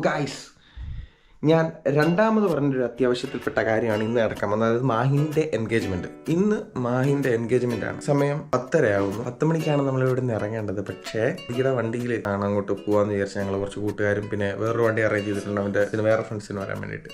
Guys, ഞാൻ രണ്ടാമത് പറഞ്ഞൊരു അത്യാവശ്യത്തിൽപ്പെട്ട കാര്യമാണ് ഇന്ന് നടക്കാൻ വന്നത്. അതായത് മാഹിൻ്റെ എൻഗേജ്മെൻറ്റ്. ഇന്ന് മാഹിൻ്റെ എൻഗേജ്മെൻ്റ് ആണ്. സമയം 10:30 ആവുന്നു. 10 മണിക്കാണ് നമ്മൾ ഇവിടെ നിന്ന് ഇറങ്ങേണ്ടത്. പക്ഷേ ഇവിടെ വണ്ടിയിൽ ആണ് അങ്ങോട്ട് പോകാമെന്ന് വിചാരിച്ചാൽ ഞങ്ങൾ കുറച്ച് കൂട്ടുകാരും പിന്നെ വേറൊരു വണ്ടി അറേഞ്ച് ചെയ്തിട്ടുണ്ട് അവൻ്റെ പിന്നെ വേറെ ഫ്രണ്ട്സിന് വരാൻ വേണ്ടിയിട്ട്.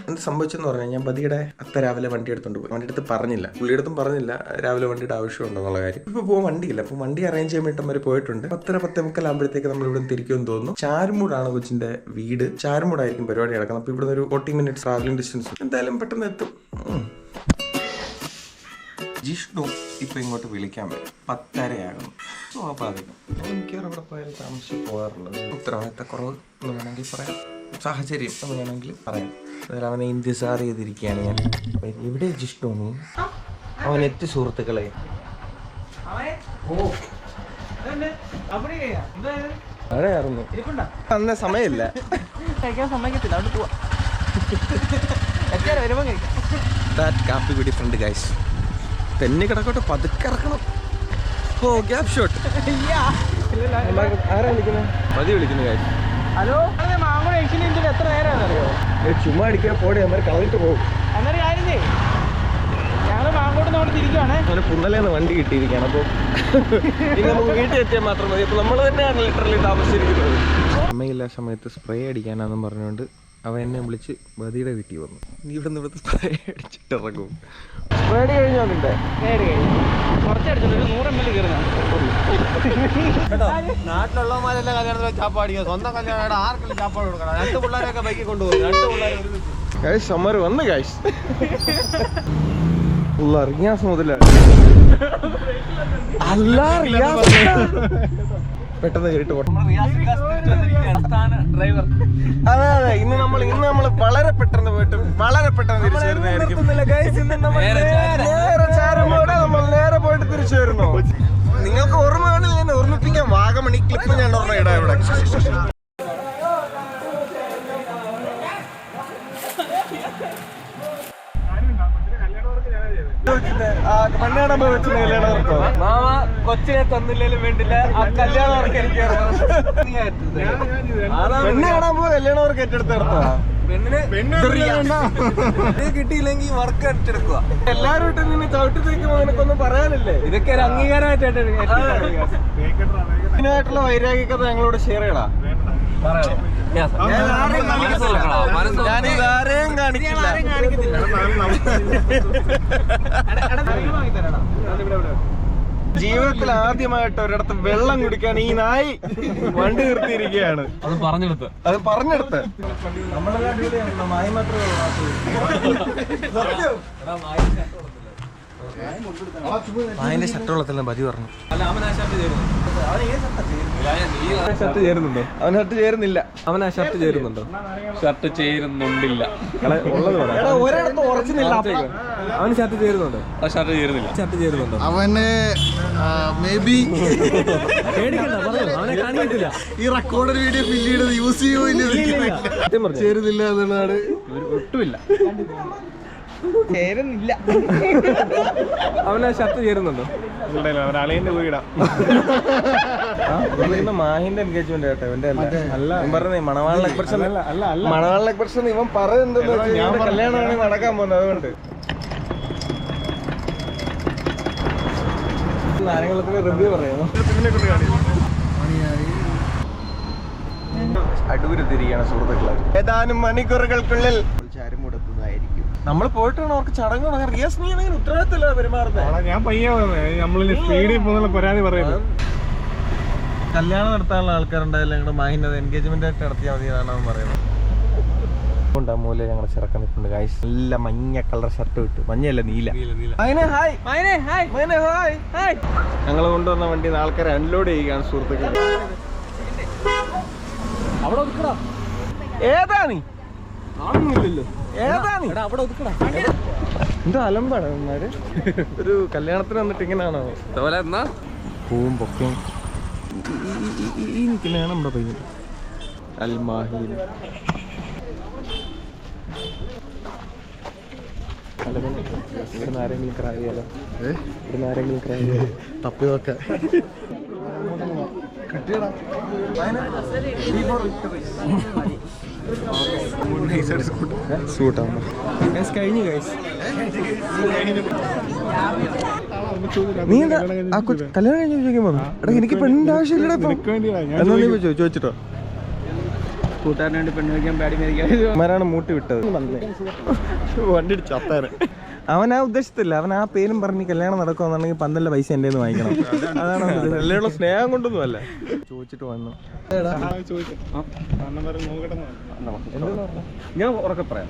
എന്ത് സംഭവിച്ചെന്ന് പറഞ്ഞാൽ ഞാൻ ബദിയുടെ രാവിലെ വണ്ടി എടുത്തുകൊണ്ട് പോയി. വണ്ടി എടുത്ത് പറഞ്ഞില്ല, പുള്ളിയെടുത്തും പറഞ്ഞില്ല രാവിലെ വണ്ടിയുടെ ആവശ്യമുണ്ടെന്നുള്ള കാര്യം. ഇപ്പോൾ പോകാൻ വണ്ടിയില്ല. അപ്പോൾ വണ്ടി അറേഞ്ച് ചെയ്യാൻ വേണ്ടി അവർ പോയിട്ടുണ്ട്. 10:30 ആകുമ്പോഴത്തേക്ക് നമ്മൾ ഇവിടെ തിരിക്കുമെന്ന് തോന്നുന്നു. ചാരുമൂടാണ് കൊച്ചിൻ്റെ വീട്. ചാരുമൂടായിരിക്കും പരിപാടി നടക്കുന്നത്. അപ്പോൾ ഇവിടെ ഒരു 40 മിനിറ്റ്സ് ട്രാവലിംഗ് ഡിസ്റ്റൻസ്. എന്തായാലും പെട്ടെന്ന് എത്തും. ജിഷ്ണു ഇപ്പം ഇങ്ങോട്ട് വിളിക്കാൻ വരും. 10:30 ആകുന്നു. സ്വാഭാവികം. മിക്കവാറും അവിടെ പോയാൽ താമസിച്ച് പോകാറുള്ളത്. ഉത്തരവാദിത്തക്കുറവ് എന്ന് വേണമെങ്കിൽ പറയാം, സാഹചര്യം എന്ന് വേണമെങ്കിൽ പറയാം. അതായത് അവനെ ഇന്തിസാർ ചെയ്തിരിക്കുകയാണ് ഞാൻ. എവിടെ ജിഷ്ണു? നീ അവൻ എത്തി സുഹൃത്തുക്കളെ. മഴയായിരുന്നു, അന്ന സമയമില്ല. കാപ്പി പിടി ഫ്രണ്ട് ഗൈസ്. തെന്നി കിടക്കോട്ടെ, പതുക്കെ ഇറക്കണം. ഓ ഗ്യാപ് ഷോട്ട്. ആരാ വിളിക്കുന്നത്? മതി വിളിക്കുന്നു ഗൈസ്. ഹലോ, എത്ര നേരം അറിയോ? ചുമ്മാ അടിക്കാൻ പോടെ, അമ്മ കളഞ്ഞിട്ട് പോകും. അവന് പുന്നലേന്ന് വണ്ടി കിട്ടിയിരിക്കുകയാണ്. അപ്പോൾ ഇനി നമുക്ക് വീട്ടിൽ എത്തിയാൽ മാത്രം മതി. അപ്പോൾ നമ്മൾ തന്നെയാണ് ലിറ്ററലി താമസിച്ചിരിക്കുന്നത്. അമ്മയില്ല സമയത്ത് സ്പ്രേ അടിക്കാനാണെന്ന് പറഞ്ഞുകൊണ്ട് അവൻ എന്നെ വിളിച്ച് ബദിയുടെ വീട്ടിൽ വന്നു. നീ ഇവിടെ നിന്ന് ഇവിടുത്തെ സ്പ്രേ അടിച്ചിട്ട് ഇറങ്ങും. സ്പ്രേ അടി കഴിഞ്ഞോ? നിന്റെ നാട്ടിലുള്ളവന്മാരെല്ലാം കല്യാണത്തിൽ ചാപ്പാടിക്കുക. സ്വന്തം കല്യാണം ആർക്കെങ്കിലും ചാപ്പാട് കൊടുക്കണം. 2 പിള്ളേരൊക്കെ ബൈക്കിൽ കൊണ്ടുപോകും. 2 പിള്ളേർ സമ്മർ വന്ന് ഗൈസ്. റിയാസ് മുതലാണ്. അല്ല റിയാസ് പെട്ടെന്ന് കേട്ട് പോട്ടെ. അതെ അതെ, ഇന്ന് നമ്മൾ വളരെ പെട്ടെന്ന് പോയിട്ട് വളരെ പെട്ടെന്ന് തിരിച്ചു വരുന്നതായിരിക്കും. നമ്മൾ നേരെ പോയിട്ട് തിരിച്ചു വരുന്നു. നിങ്ങൾക്ക് ഓർമ്മയാണെങ്കിൽ ഞാൻ ഓർമ്മിപ്പിക്കാം. വാഗമണി ക്ലിപ്പ് ഞാൻ ഓർമ്മ ഇടാം ഇവിടെ. മാമ കൊച്ചിനെ തന്നില്ലേലും വേണ്ടില്ല, ആ കല്യാണവർക്ക് എനിക്ക് പെണ്ണ് കാണാൻ പോയി കല്യാണവർക്ക് ഏറ്റെടുത്ത് നടത്തുക. കിട്ടിയില്ലെങ്കിൽ വർക്ക് ഏറ്റെടുക്കുക. എല്ലാരും ഇട്ട് നിന്ന് ചവിട്ടി തേക്കുമ്പോ നിനക്കൊന്നും പറയാനില്ലേ? ഇതൊക്കെ ഒരു അംഗീകാരമായിട്ട് ഇതിനായിട്ടുള്ള വൈരാഗ്യത ഞങ്ങളോട് ഷെയർ ചെയ്യടാ. ഞാനിതാരെയും കാണിക്കില്ല. ജീവിതത്തിൽ ആദ്യമായിട്ട് ഒരിടത്ത് വെള്ളം കുടിക്കാൻ ഈ നായി വണ്ടി നിർത്തിയിരിക്കുകയാണ്. അത് പറഞ്ഞെടുത്ത് മായി മാത്രമേ. അതിന്റെ ഷർട്ടുള്ളത്തില്ല ബതി പറഞ്ഞു. ഷർട്ട് ചേരുന്നുണ്ടോ? അവൻ ഷർട്ട് ചേരുന്നില്ല. അവൻ ആ ഷർട്ട് ചേരുന്നുണ്ടോ? ഷർട്ട് ചേരുന്നുണ്ടില്ല. ഉള്ളത് ഒരിടത്ത് ഉറച്ചുന്നില്ല. അവന് ഷർട്ട് ചേരുന്നുണ്ടോ? ഷർട്ട് ചേരുന്നില്ല. ഷർട്ട് ചേരുന്നുണ്ടോ? അവന് മേ ബി അവനെ കാണിക്കില്ല. ഈ റെക്കോർഡ് വീഡിയോ ഫില്ല് ചെയ്ത് യൂസ് ചെയ്യുമോ? ചേരുന്നില്ല എന്നുള്ളതാണ്. ഒട്ടുമില്ല, ചേരുന്നില്ല. അവന് ഷർട്ട് ചേരുന്നുണ്ടോ? അളിയന്റെ വീടാ. മാഹിന്റെ എൻഗേജ്മെന്റ് കേട്ടോ. ഇവന്റെ അല്ല പറഞ്ഞേ മണവാളിനെ കുറിച്ച് ഇവൻ പറയുന്നത് കല്യാണമാണ് നടക്കാൻ പോകുന്നത്. അതുകൊണ്ട് നാരങ്ങളത്തിന് റിവ്യൂ പറയുന്നു. അടൂരെത്തിരിക്കുകയാണ് സുഹൃത്തുക്കളെ. ഏതാനും മണിക്കൂറുകൾക്കുള്ളിൽ ചാരുമുടത്തുന്നതായിരിക്കും. നമ്മൾ പോയിട്ടാണ് അവർക്ക് ചടങ്ങ്. റിയാസ് നീ അങ്ങനെ ഉത്തരവാദിത്തമില്ല പെരുമാറുന്നത്. ഞാൻ പയ്യ നമ്മളിൽ സ്പീഡിൽ പോകുന്ന പരാതി പറയുന്നത്. കല്യാണം നടത്താനുള്ള ആൾക്കാരുണ്ടായാലും ഞങ്ങളുടെ മാഹിന്റെ എൻഗേജ്മെന്റ് ആയിട്ട് നടത്തിയാൽ മതി എന്നാണ് അവൻ പറയുന്നത്. മൂല ഞങ്ങളുടെ ചെറുക്കൻ നിൽപ്പുണ്ട് ഗൈസ്. നല്ല മഞ്ഞ കളർ ഷർട്ട് ഇട്ട്. മഞ്ഞയല്ല, നീല. ഞങ്ങൾ കൊണ്ടുവന്ന വണ്ടി ആൾക്കാരെ അൺലോഡ് ചെയ്യുകയാണ് സുഹൃത്തുക്കൾ. ഏതാ നീ? എന്താ അലമ്പാണ് ഇവന്മാര്? ഒരു കല്യാണത്തിന് വന്നിട്ട് ഇങ്ങനെയാണോ? പൂവും പൊക്കയും ഈ നിൽക്കുന്നതാണ് നമ്മുടെ പയ്യൻ അൽമാഹിൽ. ഇവിടുന്ന് ആരെങ്കിലും ക്രായ് ചെയ്യാലോ? തപ്പി നോക്കാം. സൂട്ടാണ് കഴിഞ്ഞു ഗൈസ്. നീ എന്താ കല്യാണം കഴിഞ്ഞ് ചോദിക്കുമ്പോ എടാ എനിക്ക് പെണ്ണിന്റെ ആവശ്യമില്ലടാ ഇപ്പൊ. എന്നാ നീ ചോദിച്ചിട്ടോ? കൂട്ടുകാരന് വേണ്ടി പെണ്ണ് വയ്ക്കാൻ പാടി മേടിക്കാൻ അവരാണ് മൂട്ടി വിട്ടത്. വണ്ടി ചത്താറ്. അവൻ ആ ഉദ്ദേശത്തില്ല, അവൻ ആ പേരും പറഞ്ഞ് കല്യാണം നടക്കുവാന്നുണ്ടെങ്കിൽ പന്തല്ല പൈസ എൻ്റെ നിന്ന് വാങ്ങിക്കണം. അതാണ് എല്ലാവരുടെ സ്നേഹം കൊണ്ടൊന്നും അല്ല. ചോദിച്ചിട്ട് വന്നു. ഞാൻ ഉറക്കെ പറയാം.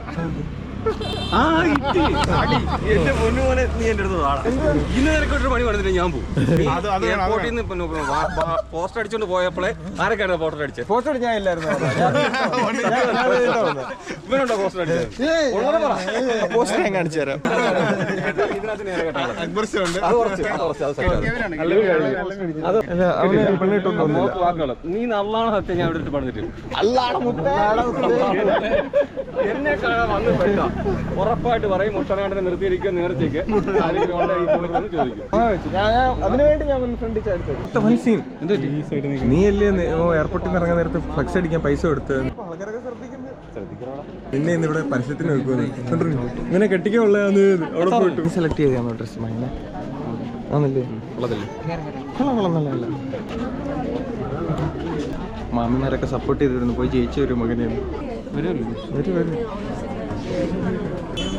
എന്റെ പൊന്നുപോലെ നീ എന്റെ അടുത്ത് വാടാ. ഇന്ന് നിനക്കൊരു പണി പറഞ്ഞിട്ട് ഞാൻ പോകും. എയർപോർട്ടിൽ നിന്ന് പോസ്റ്റർ അടിച്ചോണ്ട് പോയപ്പോഴേ ആരൊക്കെയാണ് പോസ്റ്റർ അടിച്ചത്? ഫോട്ടോ ഞാൻ ഇല്ലായിരുന്നു. ഇവനുണ്ടോ പോസ്റ്റർ അടിച്ചത്? പോസ്റ്റർ ഞാൻ കാണിച്ചു തരാം. നീ നല്ലാണ് സത്യം. ഞാൻ ഇവിടെ പറഞ്ഞിട്ട് എന്നെ കാണാൻ വന്ന് പെട്ട ഉറപ്പായിട്ട് പറയും മുട്ടനാടിനെ നിർത്തിയിരിക്കുക നേർച്ചയ്ക്ക് ചോദിക്കും. അതിനുവേണ്ടി ഞാൻ നീ അല്ലേ എയർപോർട്ടിൽ നിന്ന് ഇറങ്ങാൻ നേരത്തെ ഫ്ലക്സ് അടിക്കാൻ പൈസ കൊടുത്ത് പിന്നെ ഇന്നിവിടെ പരസ്യത്തിന് വെക്കുന്നു. ഇങ്ങനെ കെട്ടിക്കുള്ളതാണ് അവിടെ പോയിട്ട് സെലക്ട് ചെയ്താണോ ഡ്രസ്? മൈന ആണല്ലേ? കൊള്ളാം. മാമിമാരൊക്കെ സപ്പോർട്ട് ചെയ്തിരുന്നു. പോയി ജയിച്ച ഒരു മകനെയാണ്. വരും.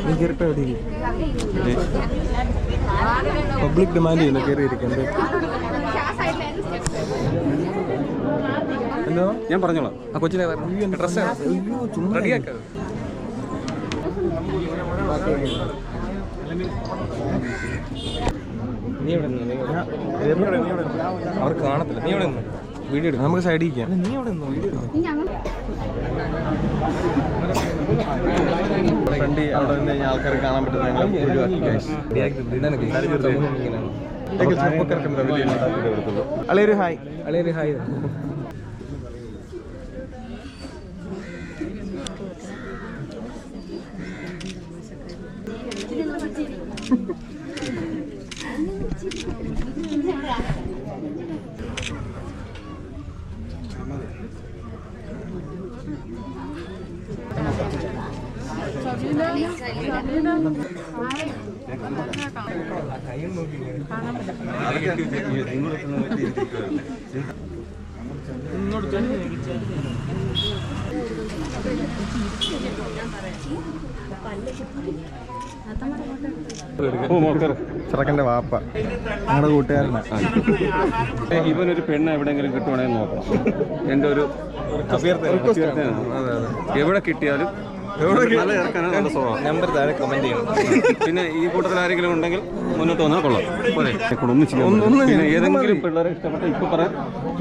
നീ കയറിപ്പോ എവിടെ പബ്ലിക് ഡിമാൻഡ് ചെയ്യുന്നു കയറിയിരിക്കണ്ടേ? എന്തോ ഞാൻ പറഞ്ഞോളാം. ആ കൊച്ചിനെ ഡ്രസ് റെഡിയാക്ക. നീ എവിടെ നിന്ന്? അവർക്ക് കാണത്തില്ല. നീ എവിടെ നിന്ന്? വീഡിയോ എടുക്കാം. നമുക്ക് സൈഡിൽ ഇരിക്കാം. നീ എവിടെ നിന്ന്? ഫ്രണ്ട് അവിടെ നിന്ന് കഴിഞ്ഞാൽ ആൾക്കാർ കാണാൻ പറ്റുന്ന അളയൊരു ഹായ്. ചെറുക്കൻ്റെ വാപ്പ ഞങ്ങളുടെ കൂട്ടുകാരനാണ്. ഇവനൊരു പെണ്ണ് എവിടെയെങ്കിലും കിട്ടുവാണെങ്കിൽ നോക്കണം. എൻ്റെ ഒരു അഭ്യർത്ഥന. എവിടെ കിട്ടിയാലും നല്ല ഇറക്കാനാണ് നല്ല സ്വഭാവം. നമ്പർ താഴെ കമന്റ് ചെയ്യണം. പിന്നെ ഈ കൂട്ടത്തിൽ ആരെങ്കിലും ഉണ്ടെങ്കിൽ മുന്നോട്ട് വന്നാൽ കൊള്ളാം. പിന്നെ ഏതെങ്കിലും പിള്ളേരെ ഇഷ്ടപ്പെട്ട ഇപ്പൊ പറയാൻ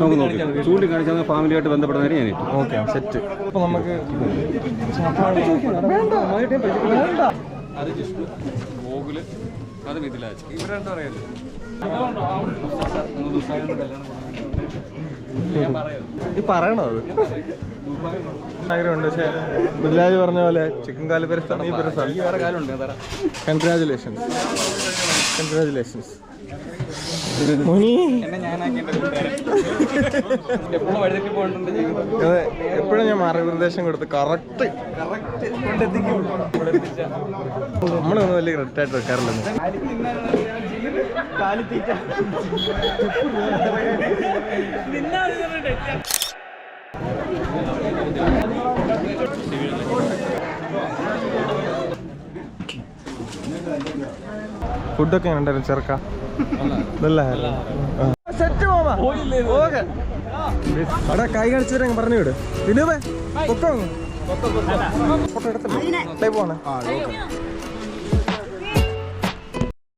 നമുക്ക് നോക്കി ചൂണ്ടിക്കാണിച്ചാൽ ഫാമിലിയായിട്ട് ബന്ധപ്പെടുന്നവരെ ഞാൻ ഓക്കെ സെറ്റ്. അപ്പൊ നമുക്ക് അത് ജിഷ്ണു ഗോകുല് അത് മിഥിലാജ് ഇവരെന്താ പറയുന്നത്? ഈ പറയണോ? അത് ആഗ്രഹമുണ്ട്. പക്ഷേ ബില്ലാജ് പറഞ്ഞ പോലെ ചിക്കൻ കാല് പെരുസ്ഥാണ് ഈ പെരുസ്ഥാണ്. ഈ വേറെ കാലുണ്ട്. കൺഗ്രാജുലേഷൻസ്. അതെ, എപ്പോഴും ഞാൻ മാർഗനിർദ്ദേശം കൊടുത്ത് കറക്റ്റ് നമ്മളൊന്നും വലിയ കറക്റ്റ് ആയിട്ട് വെക്കാറില്ലെന്ന്. ഫുഡൊക്കെ ഉണ്ടായിരുന്നു ചെറുക്ക. അവിടെ കൈ കാണിച്ചു പറഞ്ഞു വിട്. വിനോബേ പൊക്കോ ഫോട്ടോ എടുത്തിട്ട് പോണേ.